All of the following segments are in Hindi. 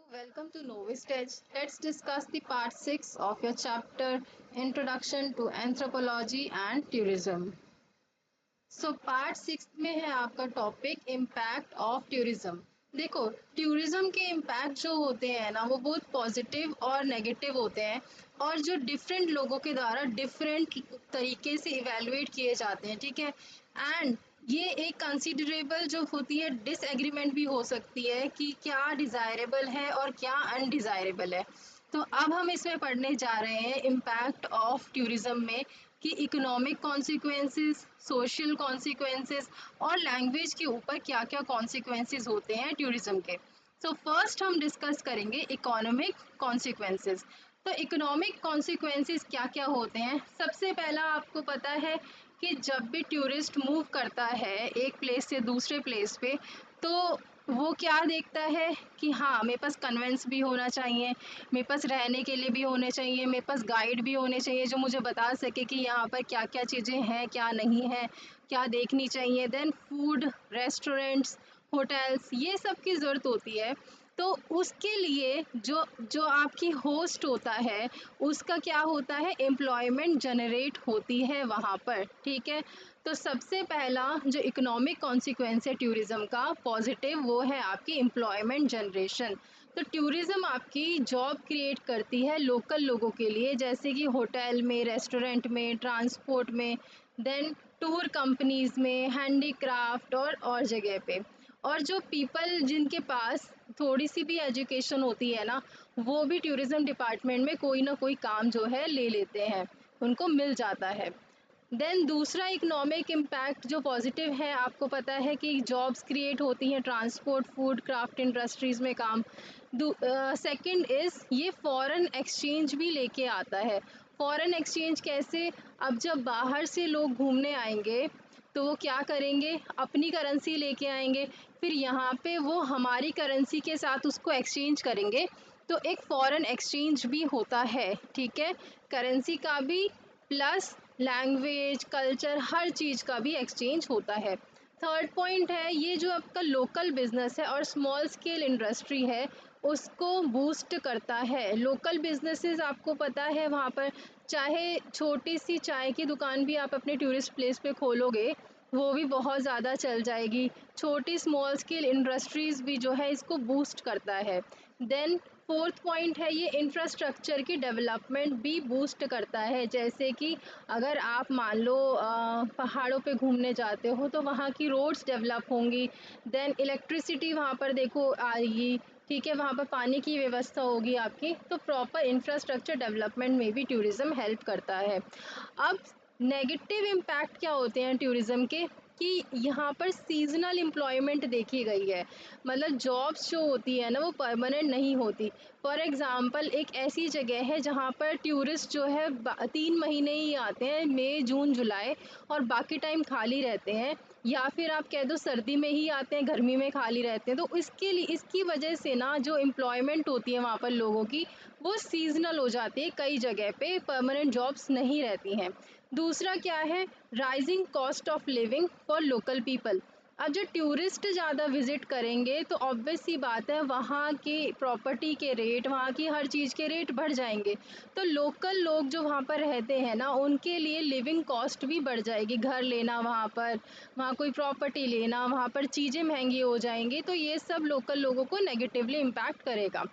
Welcome to Novistage. Let's discuss the part 6 of your chapter Introduction to Anthropology and Tourism. So part six में है आपका टॉपिक इम्पैक्ट ऑफ टूरिज्म। देखो, टूरिज्म के इम्पैक्ट जो होते हैं ना वो बहुत पॉजिटिव और नेगेटिव होते हैं, और जो डिफरेंट लोगों के द्वारा डिफरेंट तरीके से इवेलुएट किए जाते हैं, ठीक है। एंड ये एक कंसिडरेबल जो होती है डिसएग्रीमेंट भी हो सकती है कि क्या डिज़ायरेबल है और क्या अनडिज़ायरेबल है। तो अब हम इसमें पढ़ने जा रहे हैं इम्पैक्ट ऑफ टूरिज्म में कि इकोनॉमिक कॉन्सिक्वेंसेस, सोशल कॉन्सिक्वेंसेस और लैंग्वेज के ऊपर क्या क्या कॉन्सिक्वेंसेस होते हैं टूरिज्म के। सो फर्स्ट हम डिस्कस करेंगे इकोनॉमिक कॉन्सिक्वेंसेस। तो इकोनॉमिक कॉन्सिक्वेंसेस क्या क्या होते हैं। सबसे पहला आपको पता है कि जब भी टूरिस्ट मूव करता है एक प्लेस से दूसरे प्लेस पे, तो वो क्या देखता है कि हाँ, मेरे पास कन्वेंस भी होना चाहिए, मेरे पास रहने के लिए भी होने चाहिए, मेरे पास गाइड भी होने चाहिए जो मुझे बता सके कि यहाँ पर क्या क्या चीज़ें हैं, क्या नहीं है, क्या देखनी चाहिए। देन फूड, रेस्टोरेंट्स, होटल्स, ये सब की ज़रूरत होती है। तो उसके लिए जो जो आपकी होस्ट होता है उसका क्या होता है, एम्प्लॉयमेंट जनरेट होती है वहाँ पर, ठीक है। तो सबसे पहला जो इकोनॉमिक कॉन्सिक्वेंस है टूरिज्म का पॉजिटिव, वो है आपकी एम्प्लॉयमेंट जनरेशन। तो टूरिज्म आपकी जॉब क्रिएट करती है लोकल लोगों के लिए, जैसे कि होटल में, रेस्टोरेंट में, ट्रांसपोर्ट में, देन टूर कंपनीज में, हैंडीक्राफ्ट और जगह पे। और जो पीपल जिनके पास थोड़ी सी भी एजुकेशन होती है ना, वो भी टूरिज्म डिपार्टमेंट में कोई ना कोई काम जो है ले लेते हैं, उनको मिल जाता है। देन दूसरा इकोनॉमिक इम्पैक्ट जो पॉजिटिव है, आपको पता है कि जॉब्स क्रिएट होती हैं ट्रांसपोर्ट, फूड, क्राफ्ट इंडस्ट्रीज़ में काम। सेकंड इज़ ये फॉरेन एक्सचेंज भी लेके आता है। फॉरेन एक्सचेंज कैसे, अब जब बाहर से लोग घूमने आएंगे तो वो क्या करेंगे, अपनी करेंसी लेके आएंगे, फिर यहाँ पे वो हमारी करेंसी के साथ उसको एक्सचेंज करेंगे। तो एक फॉरेन एक्सचेंज भी होता है, ठीक है, करेंसी का भी प्लस लैंग्वेज, कल्चर, हर चीज़ का भी एक्सचेंज होता है। थर्ड पॉइंट है ये जो आपका लोकल बिजनेस है और स्मॉल स्केल इंडस्ट्री है उसको बूस्ट करता है। लोकल बिजनेसेस आपको पता है वहाँ पर चाहे छोटी सी चाय की दुकान भी आप अपने टूरिस्ट प्लेस पे खोलोगे वो भी बहुत ज़्यादा चल जाएगी। छोटी स्मॉल स्केल इंडस्ट्रीज़ भी जो है इसको बूस्ट करता है। देन फोर्थ पॉइंट है ये इंफ्रास्ट्रक्चर की डेवलपमेंट भी बूस्ट करता है, जैसे कि अगर आप मान लो पहाड़ों पे घूमने जाते हो तो वहाँ की रोड्स डेवलप होंगी। देन इलेक्ट्रिसिटी वहाँ पर देखो आएगी, ठीक है, वहाँ पर पानी की व्यवस्था होगी आपकी। तो प्रॉपर इंफ्रास्ट्रक्चर डेवलपमेंट में भी टूरिज़्म हेल्प करता है। अब नेगेटिव इम्पैक्ट क्या होते हैं टूरिज़्म के, कि यहाँ पर सीजनल एम्प्लॉयमेंट देखी गई है, मतलब जॉब्स जो होती है ना वो परमानेंट नहीं होती। फॉर एग्ज़ाम्पल एक ऐसी जगह है जहाँ पर टूरिस्ट जो है 3 महीने ही आते हैं, मई, जून, जुलाई, और बाकी टाइम खाली रहते हैं, या फिर आप कह दो सर्दी में ही आते हैं, गर्मी में खाली रहते हैं। तो इसके लिए, इसकी वजह से ना जो एम्प्लॉयमेंट होती है वहाँ पर लोगों की वो सीजनल हो जाती है, कई जगह पे परमानेंट जॉब्स नहीं रहती हैं। दूसरा क्या है, rising cost of living for local people. अब जो टूरिस्ट ज़्यादा विजिट करेंगे तो ऑब्वियस सी बात है वहाँ की प्रॉपर्टी के रेट, वहाँ की हर चीज़ के रेट बढ़ जाएंगे। तो लोकल लोग जो वहाँ पर रहते हैं ना उनके लिए लिविंग कॉस्ट भी बढ़ जाएगी, घर लेना वहाँ पर, वहाँ कोई प्रॉपर्टी लेना, वहाँ पर चीज़ें महंगी हो जाएंगी। तो ये सब लोकल लोगों को नेगेटिवली इम्पैक्ट करेगा।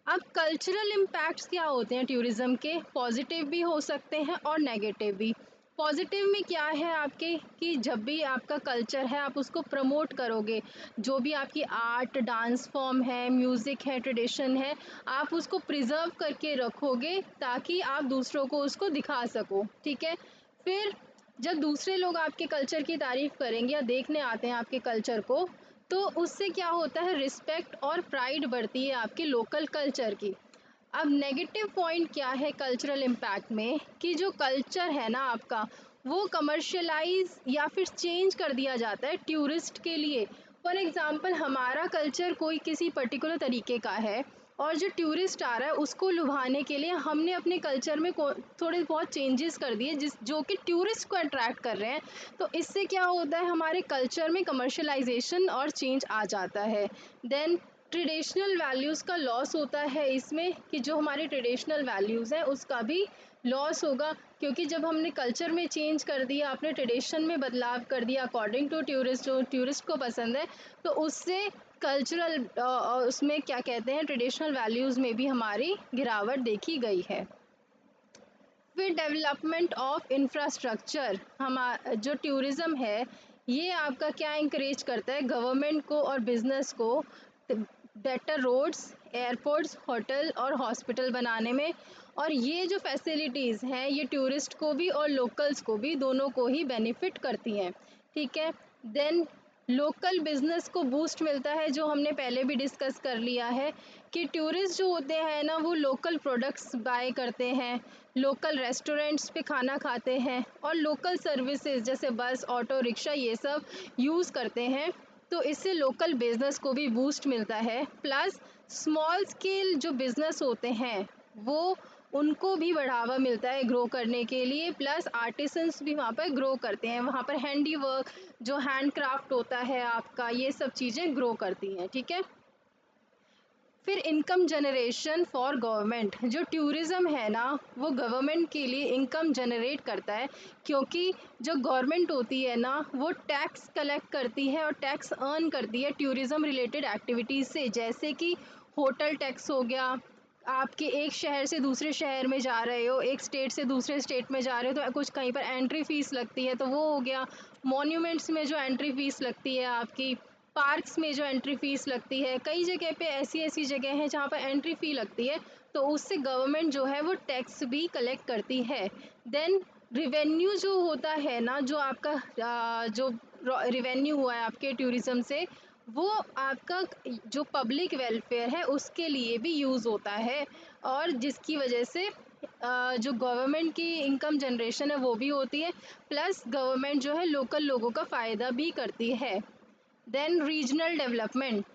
अब कल्चरल इम्पैक्ट्स क्या होते हैं टूरिज़्म के, पॉजिटिव भी हो सकते हैं और नेगेटिव भी। पॉजिटिव में क्या है आपके, कि जब भी आपका कल्चर है आप उसको प्रमोट करोगे, जो भी आपकी आर्ट, डांस फॉर्म है, म्यूज़िक है, ट्रेडिशन है, आप उसको प्रिजर्व करके रखोगे ताकि आप दूसरों को उसको दिखा सको, ठीक है। फिर जब दूसरे लोग आपके कल्चर की तारीफ़ करेंगे या देखने आते हैं आपके कल्चर को, तो उससे क्या होता है, रिस्पेक्ट और प्राइड बढ़ती है आपके लोकल कल्चर की। अब नेगेटिव पॉइंट क्या है कल्चरल इम्पैक्ट में, कि जो कल्चर है ना आपका वो कमर्शियलाइज या फिर चेंज कर दिया जाता है टूरिस्ट के लिए। फॉर एग्ज़ाम्पल हमारा कल्चर कोई किसी पर्टिकुलर तरीके का है, और जो टूरिस्ट आ रहा है उसको लुभाने के लिए हमने अपने कल्चर में थोड़े बहुत चेंजेस कर दिए जिस जो कि टूरिस्ट को अट्रैक्ट कर रहे हैं। तो इससे क्या होता है, हमारे कल्चर में कमर्शलाइजेशन और चेंज आ जाता है। देन ट्रेडिशनल वैल्यूज़ का लॉस होता है इसमें, कि जो हमारे ट्रेडिशनल वैल्यूज़ हैं उसका भी लॉस होगा, क्योंकि जब हमने कल्चर में चेंज कर दिया, आपने ट्रेडिशन में बदलाव कर दिया अकॉर्डिंग टू टूरिस्ट, जो टूरिस्ट को पसंद है, तो उससे कल्चरल उसमें क्या कहते हैं, ट्रेडिशनल वैल्यूज़ में भी हमारी गिरावट देखी गई है। फिर डेवलपमेंट ऑफ इंफ्रास्ट्रक्चर, हम जो टूरिज़्म है ये आपका क्या इंकरेज करता है, गवर्नमेंट को और बिजनेस को बेटर रोड्स, एयरपोर्ट्स, होटल और हॉस्पिटल बनाने में, और ये जो फैसिलिटीज़ हैं ये टूरिस्ट को भी और लोकल्स को भी, दोनों को ही बेनिफिट करती हैं, ठीक है। देन लोकल बिजनेस को बूस्ट मिलता है, जो हमने पहले भी डिस्कस कर लिया है कि टूरिस्ट जो होते हैं ना वो लोकल प्रोडक्ट्स बाय करते हैं, लोकल रेस्टोरेंट्स पे खाना खाते हैं और लोकल सर्विसेज जैसे बस, ऑटो रिक्शा ये सब यूज़ करते हैं, तो इससे लोकल बिजनेस को भी बूस्ट मिलता है। प्लस स्मॉल स्केल जो बिजनेस होते हैं वो उनको भी बढ़ावा मिलता है ग्रो करने के लिए, प्लस आर्टिसंस भी वहाँ पर ग्रो करते हैं, वहाँ पर हैंडी वर्क जो हैंड क्राफ्ट होता है आपका, ये सब चीज़ें ग्रो करती हैं, ठीक है। फिर इनकम जनरेशन फॉर गवर्नमेंट, जो टूरिज़्म है ना वो गवर्नमेंट के लिए इनकम जनरेट करता है, क्योंकि जो गवर्नमेंट होती है ना वो टैक्स कलेक्ट करती है और टैक्स अर्न करती है टूरिज़्म रिलेटेड एक्टिविटीज़ से, जैसे कि होटल टैक्स हो गया, आपके एक शहर से दूसरे शहर में जा रहे हो, एक स्टेट से दूसरे स्टेट में जा रहे हो तो कुछ कहीं पर एंट्री फ़ीस लगती है तो वो हो गया, मॉन्यूमेंट्स में जो एंट्री फ़ीस लगती है आपकी, पार्क्स में जो एंट्री फ़ीस लगती है, कई जगह पे ऐसी ऐसी जगह हैं जहाँ पर एंट्री फ़ी लगती है, तो उससे गवर्नमेंट जो है वो टैक्स भी कलेक्ट करती है। देन रिवेन्यू जो होता है ना, जो आपका जो रिवेन्यू हुआ है आपके टूरिज़्म से, वो आपका जो पब्लिक वेलफेयर है उसके लिए भी यूज़ होता है, और जिसकी वजह से जो गवर्नमेंट की इनकम जनरेशन है वो भी होती है, प्लस गवर्नमेंट जो है लोकल लोगों का फ़ायदा भी करती है। देन रीजनल डेवलपमेंट,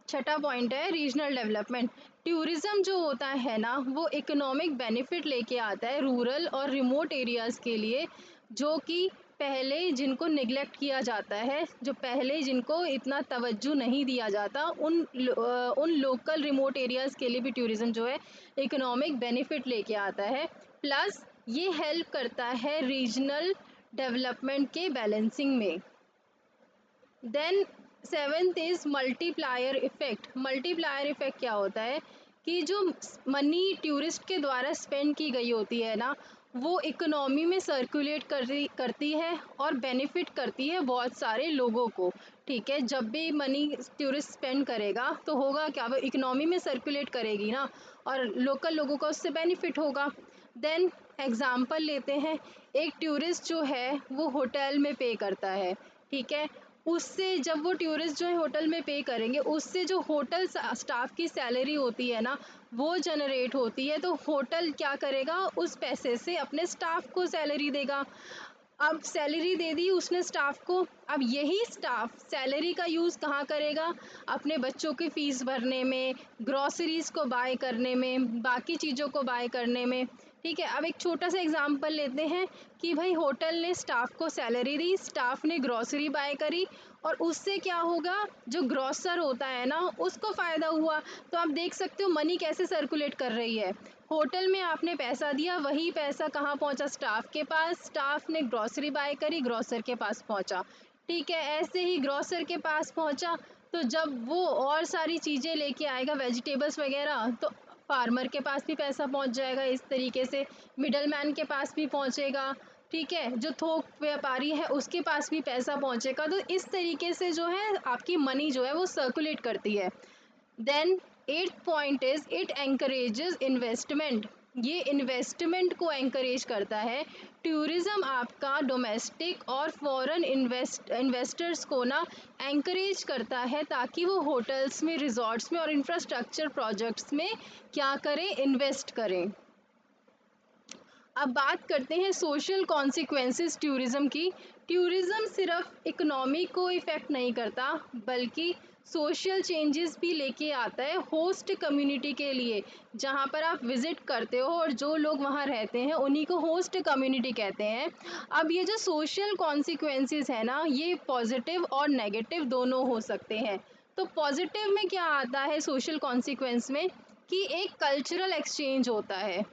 छठा पॉइंट है रीजनल डेवलपमेंट। टूरिज़्म जो होता है ना वो इकोनॉमिक बेनिफिट लेके आता है रूरल और रिमोट एरियाज़ के लिए, जो कि पहले जिनको निगलेक्ट किया जाता है, जो पहले जिनको इतना तवज्जो नहीं दिया जाता, उन लोकल रिमोट एरियाज़ के लिए भी टूरिज़्म जो है इकोनॉमिक बेनिफिट लेके आता है। प्लस ये हेल्प करता है रीजनल डेवलपमेंट के बैलेंसिंग में। Then seventh is multiplier effect. Multiplier effect क्या होता है कि जो मनी टूरिस्ट के द्वारा स्पेंड की गई होती है ना वो इकोनॉमी में सर्कुलेट करती है और बेनिफिट करती है बहुत सारे लोगों को, ठीक है। जब भी मनी टूरिस्ट स्पेंड करेगा तो होगा क्या, वो इकोनॉमी में सर्कुलेट करेगी ना और लोकल लोगों को उससे बेनिफिट होगा। देन एग्ज़ाम्पल लेते हैं, एक टूरिस्ट जो है वो होटल में पे करता है, ठीक है, उससे जब वो टूरिस्ट जो है होटल में पे करेंगे उससे जो होटल स्टाफ की सैलरी होती है ना वो जनरेट होती है, तो होटल क्या करेगा उस पैसे से अपने स्टाफ को सैलरी देगा। अब सैलरी दे दी उसने स्टाफ को, अब यही स्टाफ सैलरी का यूज़ कहाँ करेगा, अपने बच्चों की फ़ीस भरने में, ग्रॉसरीज़ को बाय करने में, बाकी चीज़ों को बाय करने में, ठीक है। अब एक छोटा सा एग्जांपल लेते हैं कि भाई होटल ने स्टाफ को सैलरी दी, स्टाफ ने ग्रॉसरी बाय करी, और उससे क्या होगा, जो ग्रॉसर होता है ना उसको फ़ायदा हुआ। तो आप देख सकते हो मनी कैसे सर्कुलेट कर रही है, होटल में आपने पैसा दिया, वही पैसा कहाँ पहुँचा, स्टाफ के पास, स्टाफ ने ग्रॉसरी बाय करी, ग्रॉसर के पास पहुँचा, ठीक है। ऐसे ही ग्रॉसर के पास पहुँचा तो जब वो और सारी चीज़ें लेके आएगा वेजिटेबल्स वगैरह, तो फार्मर के पास भी पैसा पहुँच जाएगा, इस तरीके से मिडल मैन के पास भी पहुँचेगा, ठीक है, जो थोक व्यापारी है उसके पास भी पैसा पहुँचेगा, तो इस तरीके से जो है आपकी मनी जो है वो सर्कुलेट करती है। Then eighth point is it encourages investment, ये इन्वेस्टमेंट को एंकरेज करता है। टूरिज़्म आपका डोमेस्टिक और फॉरेन इन्वेस्टर्स को ना एंकरेज करता है ताकि वो होटल्स में, रिजॉर्ट्स में और इंफ्रास्ट्रक्चर प्रोजेक्ट्स में क्या करें, इन्वेस्ट करें। अब बात करते हैं सोशल कॉन्सिक्वेंसेस टूरिज़्म की। टूरिज़्म सिर्फ इकोनॉमी को इफ़ेक्ट नहीं करता बल्कि सोशल चेंजेस भी लेके आता है होस्ट कम्युनिटी के लिए, जहाँ पर आप विज़िट करते हो और जो लोग वहाँ रहते हैं उन्हीं को होस्ट कम्युनिटी कहते हैं। अब ये जो सोशल कॉन्सिक्वेंसेस है ना ये पॉजिटिव और नेगेटिव दोनों हो सकते हैं। तो पॉजिटिव में क्या आता है सोशल कॉन्सिक्वेंस में, कि एक कल्चरल एक्सचेंज होता है।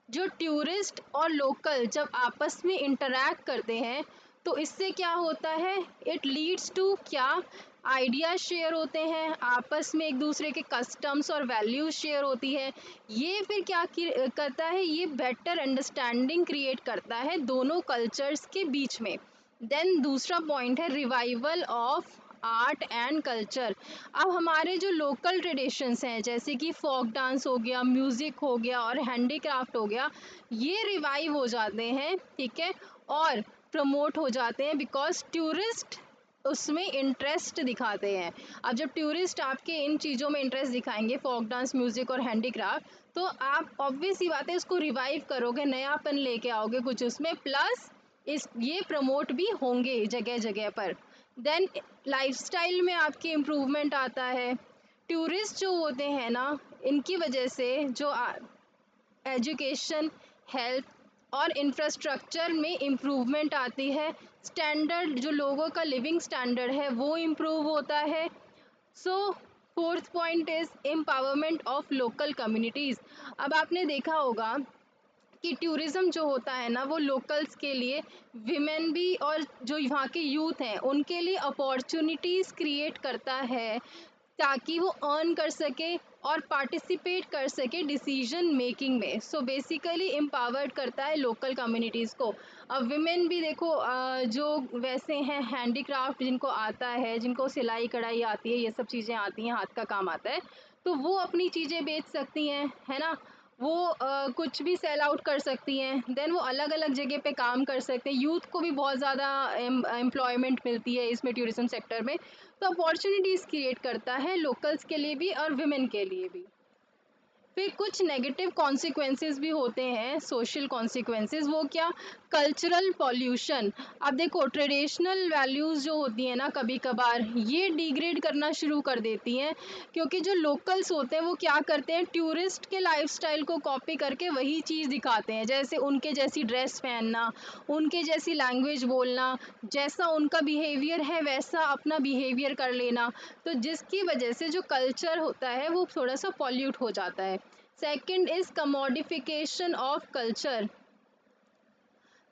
जो टूरिस्ट और लोकल जब आपस में इंटरैक्ट करते हैं तो इससे क्या होता है, इट लीड्स टू क्या, आइडियाज शेयर होते हैं, आपस में एक दूसरे के कस्टम्स और वैल्यूज शेयर होती है। ये फिर क्या करता है, ये बेटर अंडरस्टैंडिंग क्रिएट करता है दोनों कल्चर्स के बीच में। देन दूसरा पॉइंट है revival of art and culture. अब हमारे जो लोकल ट्रेडिशंस हैं जैसे कि फोक डांस हो गया, म्यूजिक हो गया और हैंडीक्राफ्ट हो गया, ये रिवाइव हो जाते हैं, ठीक है, और प्रमोट हो जाते हैं बिकॉज टूरिस्ट उसमें इंटरेस्ट दिखाते हैं। अब जब टूरिस्ट आपके इन चीज़ों में इंटरेस्ट दिखाएंगे, फोक डांस, म्यूजिक और हैंडीक्राफ्ट, तो आप ऑब्वियस ही बात है उसको रिवाइव करोगे, नयापन लेके आओगे कुछ उसमें, प्लस इस ये प्रमोट भी होंगे जगह जगह पर। देन लाइफस्टाइल में आपकी इम्प्रूवमेंट आता है। टूरिस्ट जो होते हैं ना, इनकी वजह से जो एजुकेशन, हेल्थ और इंफ्रास्ट्रक्चर में इम्प्रूवमेंट आती है। स्टैंडर्ड जो लोगों का लिविंग स्टैंडर्ड है वो इम्प्रूव होता है। So fourth point is empowerment of local communities. अब आपने देखा होगा कि टूरिज़्म जो होता है ना, वो लोकल्स के लिए, विमेन भी और जो वहाँ के यूथ हैं उनके लिए अपॉर्चुनिटीज़ क्रिएट करता है ताकि वो अर्न कर सके और पार्टिसिपेट कर सके डिसीजन मेकिंग में। सो बेसिकली एम्पावर्ड करता है लोकल कम्युनिटीज़ को। अब विमेन भी देखो, जो वैसे हैं हैंडीक्राफ्ट जिनको आता है, जिनको सिलाई कढ़ाई आती है, ये सब चीज़ें आती हैं, हाथ का काम आता है, तो वो अपनी चीज़ें बेच सकती हैं, है ना, वो कुछ भी सेल आउट कर सकती हैं। देन वो अलग अलग जगह पे काम कर सकते हैं, यूथ को भी बहुत ज़्यादा एम्प्लॉयमेंट मिलती है इसमें, टूरिज्म सेक्टर में। तो अपॉर्चुनिटीज़ क्रिएट करता है लोकल्स के लिए भी और विमेन के लिए भी। फिर कुछ नेगेटिव कॉन्सिक्वेंसेस भी होते हैं, सोशल कॉन्सिक्वेंसेस, वो क्या, कल्चरल पॉल्यूशन। अब देखो ट्रेडिशनल वैल्यूज़ जो होती हैं ना, कभी कभार ये डिग्रेड करना शुरू कर देती हैं, क्योंकि जो लोकल्स होते हैं वो क्या करते हैं, टूरिस्ट के लाइफस्टाइल को कॉपी करके वही चीज़ दिखाते हैं, जैसे उनके जैसी ड्रेस पहनना, उनके जैसी लैंग्वेज बोलना, जैसा उनका बिहेवियर है वैसा अपना बिहेवियर कर लेना। तो जिसकी वजह से जो कल्चर होता है वो थोड़ा सा पॉल्यूट हो जाता है। Second is commodification of culture.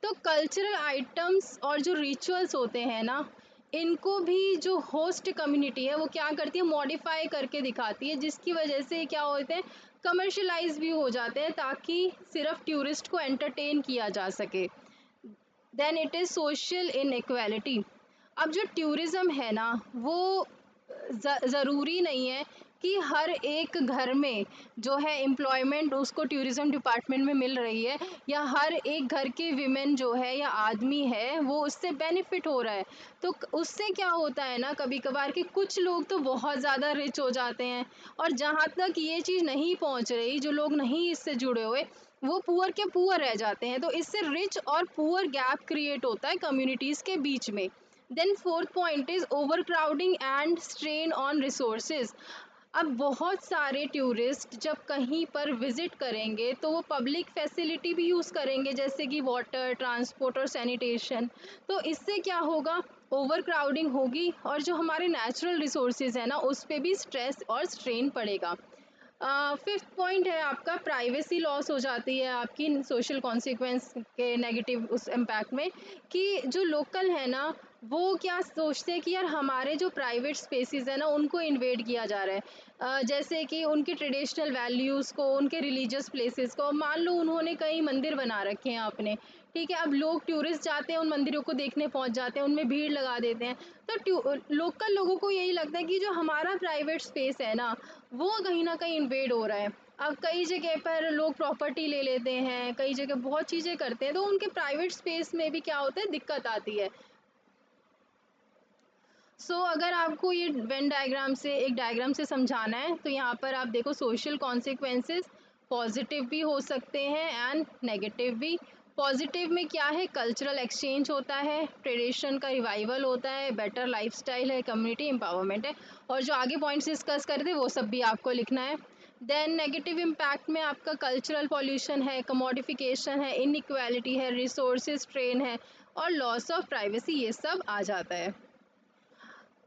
तो कल्चरल आइटम्स और जो रिचुअल्स होते हैं ना, इनको भी जो होस्ट कम्युनिटी है वो क्या करती है, मॉडिफाई करके दिखाती है, जिसकी वजह से क्या होते हैं, कमर्शलाइज भी हो जाते हैं ताकि सिर्फ टूरिस्ट को एंटरटेन किया जा सके। Then it is social inequality. अब जो टूरिज़्म है ना, वो ज़रूरी नहीं है कि हर एक घर में जो है एम्प्लॉयमेंट उसको टूरिज़्म डिपार्टमेंट में मिल रही है, या हर एक घर की विमेन जो है या आदमी है वो उससे बेनिफिट हो रहा है। तो उससे क्या होता है ना, कभी कभार कि कुछ लोग तो बहुत ज़्यादा रिच हो जाते हैं, और जहाँ तक ये चीज़ नहीं पहुँच रही, जो लोग नहीं इससे जुड़े हुए, वो पुअर के पुअर रह जाते हैं। तो इससे रिच और पुअर गैप क्रिएट होता है कम्युनिटीज़ के बीच में। Then fourth point is overcrowding and strain on resources. अब बहुत सारे टूरिस्ट जब कहीं पर विजिट करेंगे तो वो पब्लिक फैसिलिटी भी यूज़ करेंगे, जैसे कि वाटर, ट्रांसपोर्ट और सैनिटेशन। तो इससे क्या होगा, ओवर क्राउडिंग होगी और जो हमारे नेचुरल रिसोर्सेज है ना उस पर भी स्ट्रेस और स्ट्रेन पड़ेगा। फिफ्थ पॉइंट है आपका, प्राइवेसी लॉस हो जाती है आपकी सोशल कॉन्सिक्वेंस के नेगेटिव उस इम्पैक्ट में, कि जो लोकल है ना वो क्या सोचते हैं कि यार हमारे जो प्राइवेट स्पेसेस है ना उनको इन्वेड किया जा रहा है। जैसे कि उनकी ट्रेडिशनल वैल्यूज़ को, उनके रिलीजियस प्लेसेस को, मान लो उन्होंने कई मंदिर बना रखे हैं अपने, ठीक है, अब लोग टूरिस्ट जाते हैं उन मंदिरों को देखने पहुंच जाते हैं, उनमें भीड़ लगा देते हैं। तो लोकल लोगों को यही लगता है कि जो हमारा प्राइवेट स्पेस है ना वो कहीं ना कहीं इन्वेड हो रहा है। अब कई जगह पर लोग प्रॉपर्टी ले लेते हैं, कई जगह बहुत चीज़ें करते हैं, तो उनके प्राइवेट स्पेस में भी क्या होता है, दिक्कत आती है। अगर आपको ये वेन डायग्राम से, एक डायग्राम से समझाना है, तो यहाँ पर आप देखो सोशल कॉन्सिक्वेंसेस पॉजिटिव भी हो सकते हैं एंड नेगेटिव भी। पॉजिटिव में क्या है, कल्चरल एक्सचेंज होता है, ट्रेडिशन का रिवाइवल होता है, बेटर लाइफस्टाइल है, कम्युनिटी एम्पावरमेंट है, और जो आगे पॉइंट्स डिस्कस करते वो सब भी आपको लिखना है। देन नेगेटिव इम्पैक्ट में आपका कल्चरल पॉल्यूशन है, कमोडिफिकेशन है, इनइक्वालिटी है, रिसोर्सेज स्ट्रेन है और लॉस ऑफ प्राइवेसी, ये सब आ जाता है।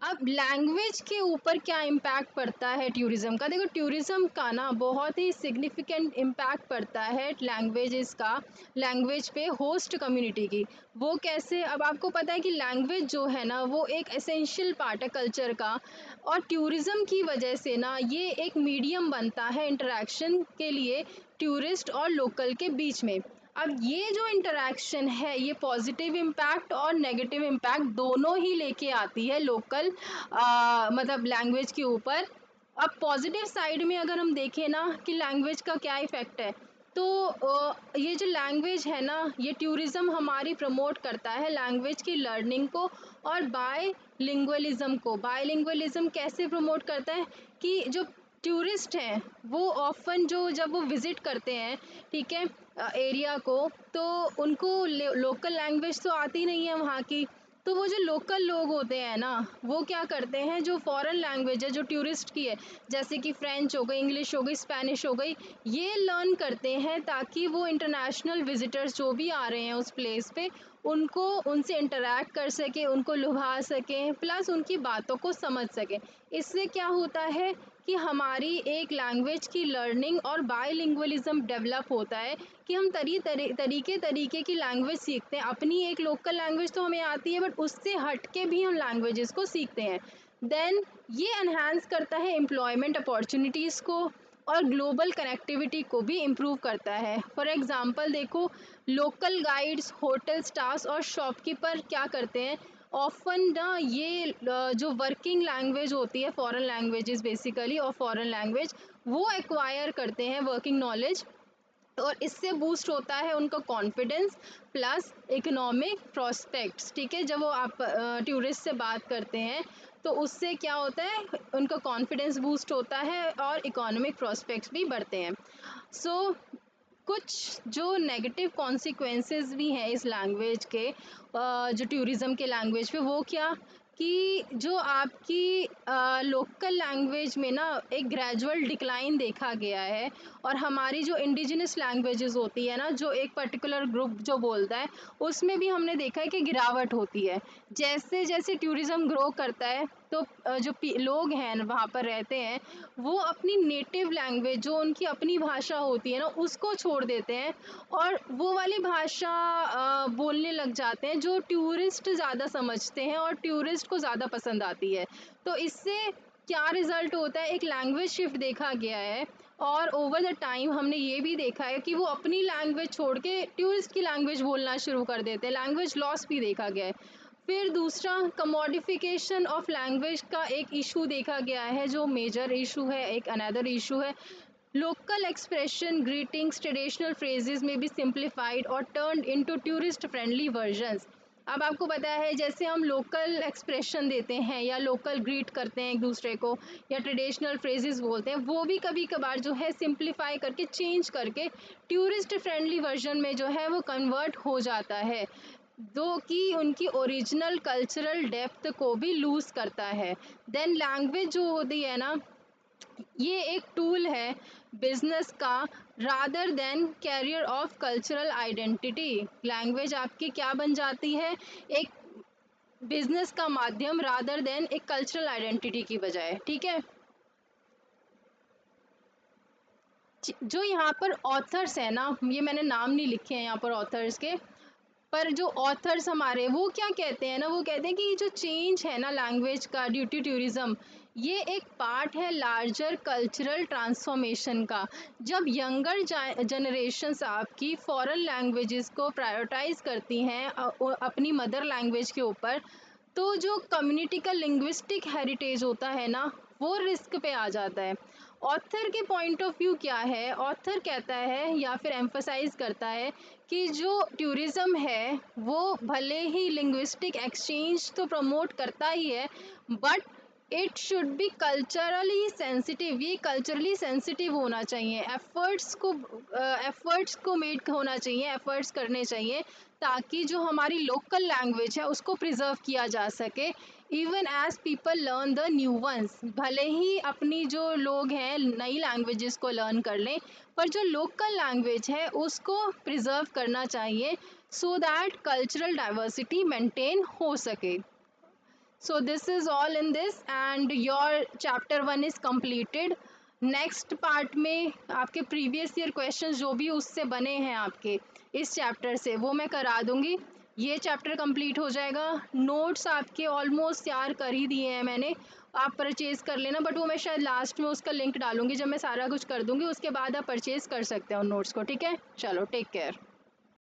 अब लैंग्वेज के ऊपर क्या इम्पैक्ट पड़ता है टूरिज्म का? देखो टूरिज्म का ना बहुत ही सिग्निफिकेंट इम्पैक्ट पड़ता है लैंग्वेजेस का, लैंग्वेज पे होस्ट कम्युनिटी की। वो कैसे? अब आपको पता है कि लैंग्वेज जो है ना वो एक एसेंशियल पार्ट है कल्चर का, और टूरिज्म की वजह से ना ये एक मीडियम बनता है इंटरेक्शन के लिए टूरिस्ट और लोकल के बीच में। अब ये जो इंटरेक्शन है ये पॉजिटिव इम्पैक्ट और नेगेटिव इम्पैक्ट दोनों ही लेके आती है लोकल मतलब लैंग्वेज के ऊपर। अब पॉजिटिव साइड में अगर हम देखें ना कि लैंग्वेज का क्या इफेक्ट है, तो ये जो लैंग्वेज है ना ये टूरिज्म हमारी प्रमोट करता है लैंग्वेज की लर्निंग को और बायलिंगुअलिज्म को। बायलिंगुअलिज्म कैसे प्रमोट करता है कि जो टूरिस्ट हैं वो ऑफन जो जब वो विजिट करते हैं, ठीक है, एरिया को, तो उनको लोकल लैंग्वेज तो आती नहीं है वहाँ की। तो वो जो लोकल लोग होते हैं ना वो क्या करते हैं, जो फॉरेन लैंग्वेज है जो टूरिस्ट की है, जैसे कि फ्रेंच हो गई, इंग्लिश हो गई, स्पेनिश हो गई, ये लर्न करते हैं ताकि वो इंटरनेशनल विजिटर्स जो भी आ रहे हैं उस प्लेस पे उनको उनसे इंटरेक्ट कर सके, उनको लुभा सकें, प्लस उनकी बातों को समझ सकें। इससे क्या होता है कि हमारी एक लैंग्वेज की लर्निंग और बायलिंगुअलिज्म डेवलप होता है कि हम तरीके तरीके की लैंग्वेज सीखते हैं। अपनी एक लोकल लैंग्वेज तो हमें आती है बट उससे हट के भी हम लैंग्वेजेस को सीखते हैं। देन ये एनहांस करता है एम्प्लॉयमेंट अपॉर्चुनिटीज़ को और ग्लोबल कनेक्टिविटी को भी इम्प्रूव करता है। फॉर एग्ज़ाम्पल देखो, लोकल गाइड्स, होटल स्टाफ्स और शॉपकीपर क्या करते हैं, ऑफन ना ये जो वर्किंग लैंग्वेज होती है, फॉरेन लैंग्वेजेस बेसिकली और फॉरेन लैंग्वेज, वो एक्वायर करते हैं वर्किंग नॉलेज, और इससे बूस्ट होता है उनका कॉन्फिडेंस प्लस इकोनॉमिक प्रोस्पेक्ट्स। ठीक है, जब वो आप टूरिस्ट से बात करते हैं तो उससे क्या होता है, उनका कॉन्फिडेंस बूस्ट होता है और इकोनॉमिक प्रोस्पेक्ट्स भी बढ़ते हैं। सो कुछ जो नेगेटिव कॉन्सिक्वेंसेस भी हैं इस लैंग्वेज के, जो टूरिज़्म के लैंग्वेज पे, वो क्या कि जो आपकी लोकल लैंग्वेज में ना एक ग्रेजुअल डिक्लाइन देखा गया है, और हमारी जो इंडिजिनस लैंग्वेजेस होती है ना जो एक पर्टिकुलर ग्रुप जो बोलता है उसमें भी हमने देखा है कि गिरावट होती है। जैसे जैसे टूरिज़्म ग्रो करता है तो जो लोग हैं वहाँ पर रहते हैं वो अपनी नेटिव लैंग्वेज जो उनकी अपनी भाषा होती है ना उसको छोड़ देते हैं और वो वाली भाषा बोलने लग जाते हैं जो टूरिस्ट ज़्यादा समझते हैं और टूरिस्ट को ज़्यादा पसंद आती है। तो इससे क्या रिज़ल्ट होता है, एक लैंग्वेज शिफ्ट देखा गया है, और ओवर द टाइम हमने ये भी देखा है कि वो अपनी लैंग्वेज छोड़ के टूरिस्ट की लैंग्वेज बोलना शुरू कर देते हैं, लैंग्वेज लॉस भी देखा गया है। फिर दूसरा, कमोडिफिकेशन ऑफ लैंग्वेज का एक इशू देखा गया है जो मेजर इशू है, एक अनदर इशू है। Local expression, greetings, traditional phrases में भी सिंप्लीफाइड और turned into tourist friendly versions. अब आपको पता है जैसे हम लोकल एक्सप्रेशन देते हैं या लोकल ग्रीट करते हैं एक दूसरे को या ट्रेडिशनल फ्रेजेस बोलते हैं, वो भी कभी कभार जो है सिंप्लीफाई करके चेंज करके टूरिस्ट फ्रेंडली वर्जन में जो है वो कन्वर्ट हो जाता है, जो कि उनकी ओरिजिनल कल्चरल डेप्थ को भी लूज़ करता है। देन लैंग्वेज जो होती है ना ये एक टूल है बिजनेस का rather than carrier of cultural identity. Language आपकी क्या बन जाती है, एक बिजनेस का माध्यम रादर देन एक कल्चरल आइडेंटिटी की बजाय। ठीक है, जो यहाँ पर ऑथर्स है ना, ये मैंने नाम नहीं लिखे हैं यहाँ पर ऑथर्स के, पर जो ऑथर्स हमारे वो क्या कहते हैं ना, वो कहते हैं कि ये जो चेंज है ना लैंग्वेज का ड्यू टू टूरिज्म, ये एक पार्ट है लार्जर कल्चरल ट्रांसफॉर्मेशन का। जब यंगर जनरेशन्स आपकी फॉरेन लैंग्वेजेस को प्रायोरिटाइज करती हैं अपनी मदर लैंग्वेज के ऊपर, तो जो कम्युनिटी का लिंग्विस्टिक हेरिटेज होता है ना वो रिस्क पे आ जाता है। ऑथर के पॉइंट ऑफ व्यू क्या है, ऑथर कहता है या फिर एम्फसाइज करता है कि जो टूरिज्म है वो भले ही लिंग्विस्टिक एक्सचेंज तो प्रमोट करता ही है, but it should be culturally sensitive. ये कल्चरली सेंसिटिव होना चाहिए, एफर्ट्स को मेड होना चाहिए, एफर्ट्स करने चाहिए ताकि जो हमारी लोकल लैंग्वेज है उसको प्रिजर्व किया जा सके, even as people learn the new ones. भले ही अपनी जो लोग हैं नई लैंग्वेजेस को लर्न कर लें, पर जो लोकल लैंग्वेज है उसको प्रिजर्व करना चाहिए so that cultural diversity maintain हो सके। So this is all in this and your chapter 1 is completed. Next part में आपके प्रीवियस ईयर क्वेश्चंस जो भी उससे बने हैं आपके इस चैप्टर से वो मैं करा दूंगी। ये चैप्टर कंप्लीट हो जाएगा। नोट्स आपके ऑलमोस्ट तैयार कर ही दिए हैं मैंने, आप परचेज कर लेना, बट वो मैं शायद लास्ट में उसका लिंक डालूंगी जब मैं सारा कुछ कर दूंगी, उसके बाद आप परचेज कर सकते हो नोट्स को। ठीक है, चलो टेक केयर।